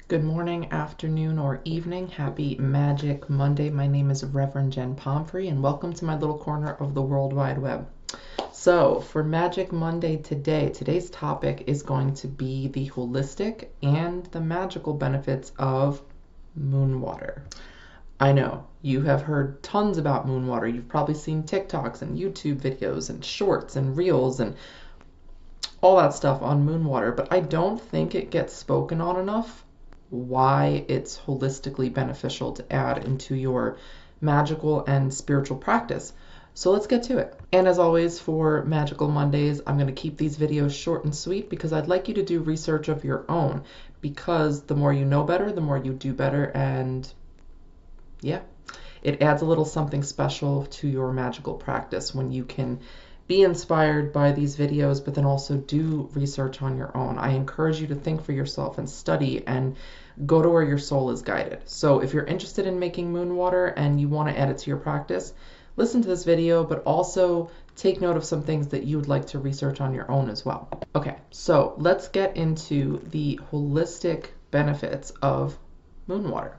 Good morning, afternoon, or evening. Happy Magic Monday. My name is Reverend Jen Pomfrey, and welcome to my little corner of the World Wide Web. So, for Magic Monday today's topic is going to be the holistic and the magical benefits of moon water. I know you have heard tons about moon water. You've probably seen TikToks and YouTube videos and shorts and reels and all that stuff on moon water, but I don't think it gets spoken on enough why it's holistically beneficial to add into your magical and spiritual practice. So let's get to it. And as always, for Magical Mondays, I'm going to keep these videos short and sweet because I'd like you to do research of your own, because the more you know better, the more you do better, and yeah, it adds a little something special to your magical practice when you can be inspired by these videos, but then also do research on your own. I encourage you to think for yourself and study and go to where your soul is guided. So if you're interested in making moon water and you want to add it to your practice, listen to this video, but also take note of some things that you would like to research on your own as well. Okay, so let's get into the holistic benefits of moon water.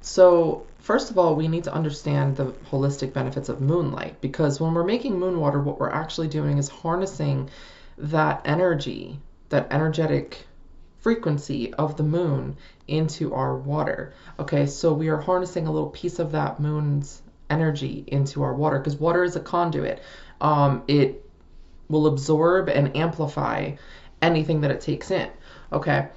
So first of all, we need to understand the holistic benefits of moonlight, because when we're making moon water, what we're actually doing is harnessing that energy, that energetic frequency of the moon into our water. Okay, so we are harnessing a little piece of that moon's energy into our water, because water is a conduit. It will absorb and amplify anything that it takes in. Okay.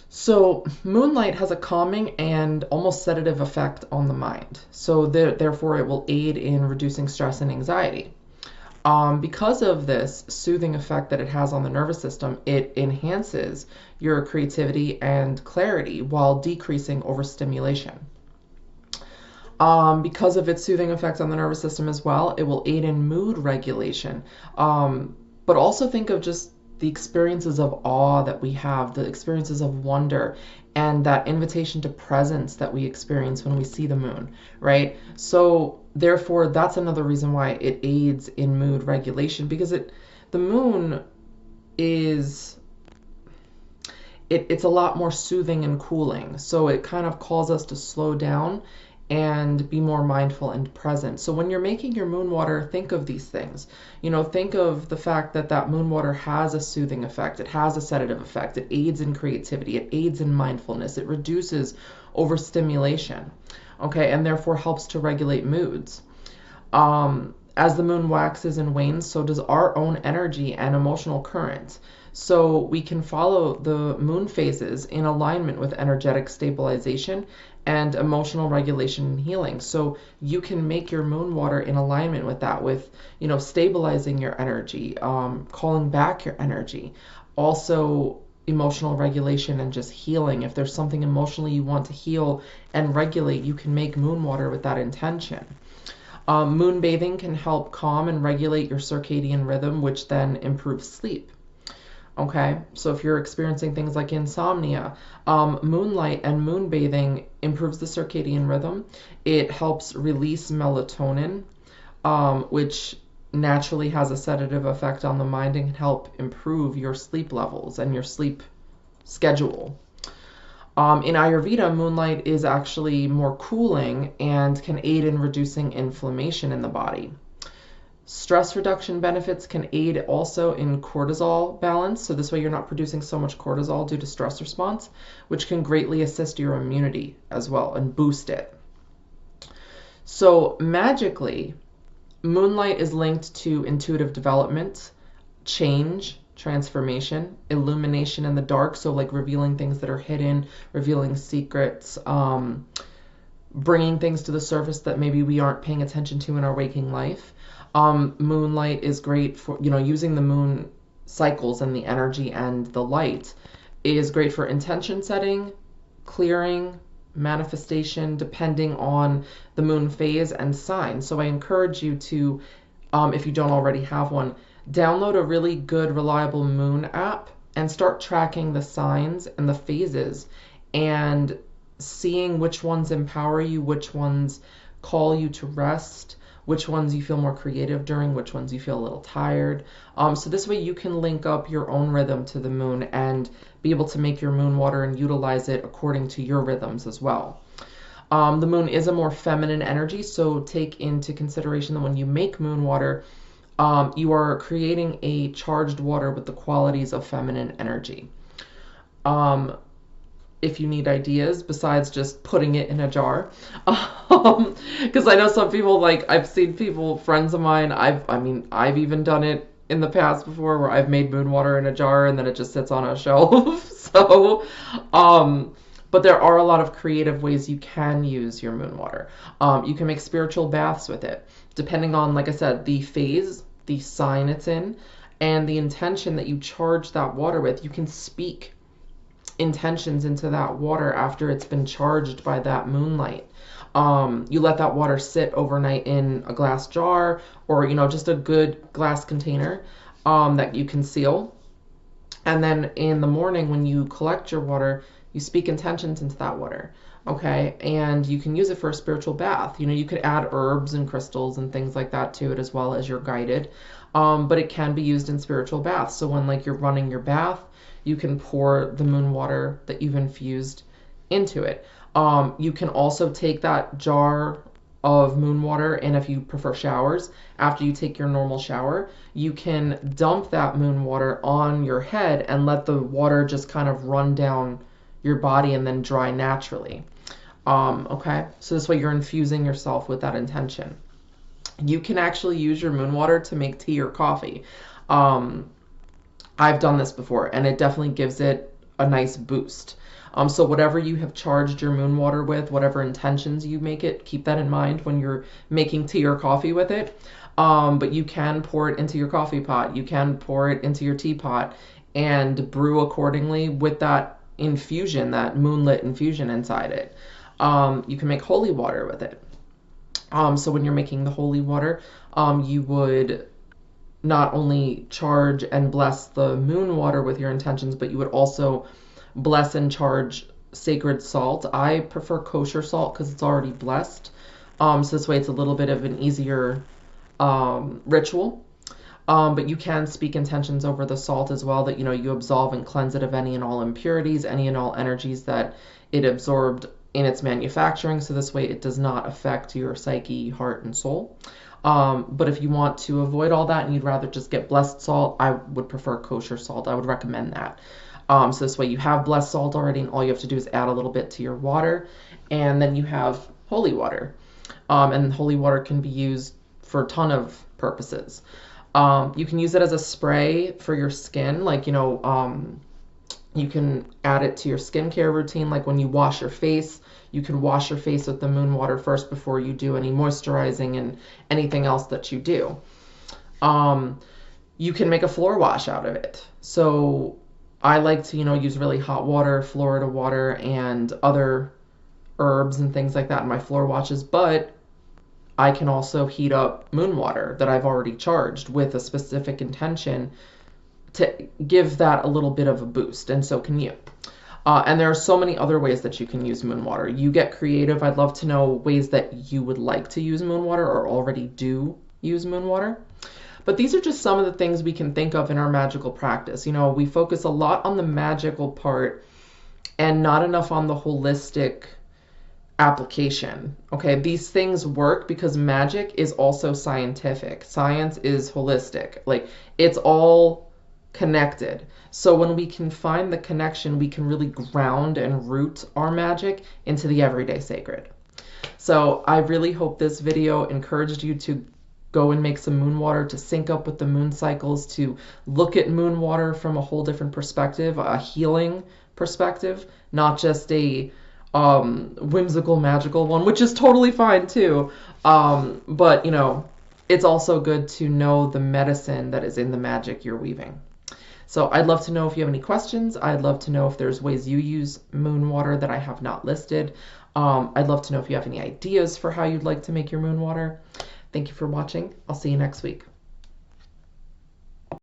So moonlight has a calming and almost sedative effect on the mind. So therefore, it will aid in reducing stress and anxiety. Because of this soothing effect that it has on the nervous system, it enhances your creativity and clarity while decreasing overstimulation. Because of its soothing effect on the nervous system as well, it will aid in mood regulation. But also think of just the experiences of awe that we have, the experiences of wonder, and that invitation to presence that we experience when we see the moon, right? So therefore, that's another reason why it aids in mood regulation, because the moon is it's a lot more soothing and cooling. So it kind of calls us to slow down and be more mindful and present. So when you're making your moon water, think of these things. Think of the fact that that moon water has a soothing effect. It has a sedative effect. It aids in creativity. It aids in mindfulness. It reduces overstimulation, okay, and therefore helps to regulate moods. As the moon waxes and wanes, so does our own energy and emotional current. So we can follow the moon phases in alignment with energetic stabilization and emotional regulation and healing. So you can make your moon water in alignment with that, with, stabilizing your energy, calling back your energy. Also, emotional regulation and just healing. If there's something emotionally you want to heal and regulate, you can make moon water with that intention. Moon bathing can help calm and regulate your circadian rhythm, which then improves sleep. Okay, so if you're experiencing things like insomnia, moonlight and moon bathing improves the circadian rhythm. It helps release melatonin, which naturally has a sedative effect on the mind and can help improve your sleep levels and your sleep schedule. In Ayurveda, moonlight is actually more cooling and can aid in reducing inflammation in the body. Stress reduction benefits can aid also in cortisol balance. So this way you're not producing so much cortisol due to stress response, which can greatly assist your immunity as well and boost it. So magically, moonlight is linked to intuitive development, change, transformation, illumination in the dark. So like revealing things that are hidden, revealing secrets, bringing things to the surface that maybe we aren't paying attention to in our waking life. Moonlight is great for, using the moon cycles and the energy and the light is great for intention setting, clearing, manifestation, depending on the moon phase and sign. So I encourage you to, if you don't already have one, download a really good, reliable moon app and start tracking the signs and the phases and seeing which ones empower you, which ones call you to rest, which ones you feel more creative during, which ones you feel a little tired. So this way you can link up your own rhythm to the moon and be able to make your moon water and utilize it according to your rhythms as well. The moon is a more feminine energy, so take into consideration that when you make moon water, you are creating a charged water with the qualities of feminine energy. If you need ideas besides just putting it in a jar, because I know some people, like I've seen people, friends of mine, I've even done it in the past before where I've made moon water in a jar and then it just sits on a shelf. So, but there are a lot of creative ways you can use your moon water. You can make spiritual baths with it, depending on, like I said, the phase, the sign it's in, and the intention that you charge that water with. You can speak intentions into that water after it's been charged by that moonlight. You let that water sit overnight in a glass jar or, just a good glass container that you can seal. And then in the morning when you collect your water, you speak intentions into that water. Okay, and you can use it for a spiritual bath. You could add herbs and crystals and things like that to it as well as you're guided. But it can be used in spiritual baths. So when you're running your bath, you can pour the moon water that you've infused into it. You can also take that jar of moon water, and if you prefer showers, after you take your normal shower, you can dump that moon water on your head and let the water just kind of run down your body and then dry naturally. Okay, so this way you're infusing yourself with that intention. You can actually use your moon water to make tea or coffee. I've done this before, and it definitely gives it a nice boost. So whatever you have charged your moon water with, whatever intentions you make it, keep that in mind when you're making tea or coffee with it. But you can pour it into your coffee pot. You can pour it into your teapot and brew accordingly with that infusion, that moonlit infusion inside it. You can make holy water with it. So when you're making the holy water, you would not only charge and bless the moon water with your intentions, but you would also bless and charge sacred salt. I prefer kosher salt because it's already blessed. So this way it's a little bit of an easier ritual. But you can speak intentions over the salt as well, that you absolve and cleanse it of any and all impurities, any and all energies that it absorbed in its manufacturing. So this way it does not affect your psyche, heart, and soul. But if you want to avoid all that and you'd rather just get blessed salt, I would prefer kosher salt. I would recommend that. So this way you have blessed salt already, and all you have to do is add a little bit to your water, and then you have holy water. And holy water can be used for a ton of purposes. You can use it as a spray for your skin, you can add it to your skincare routine, like when you wash your face. You can wash your face with the moon water first before you do any moisturizing and anything else that you do. You can make a floor wash out of it. So I like to, use really hot water, Florida water, and other herbs and things like that in my floor washes, but I can also heat up moon water that I've already charged with a specific intention to give that a little bit of a boost, and so can you. And there are so many other ways that you can use moon water. You get creative. I'd love to know ways that you would like to use moon water or already do use moon water. But these are just some of the things we can think of in our magical practice. We focus a lot on the magical part and not enough on the holistic application. Okay, these things work because magic is also scientific. Science is holistic. It's all connected. So when we can find the connection, we can really ground and root our magic into the everyday sacred. So I really hope this video encouraged you to go and make some moon water, to sync up with the moon cycles, to look at moon water from a whole different perspective, a healing perspective, not just a whimsical, magical one, which is totally fine too. But it's also good to know the medicine that is in the magic you're weaving. So I'd love to know if you have any questions. I'd love to know if there's ways you use moon water that I have not listed. I'd love to know if you have any ideas for how you'd like to make your moon water. Thank you for watching. I'll see you next week.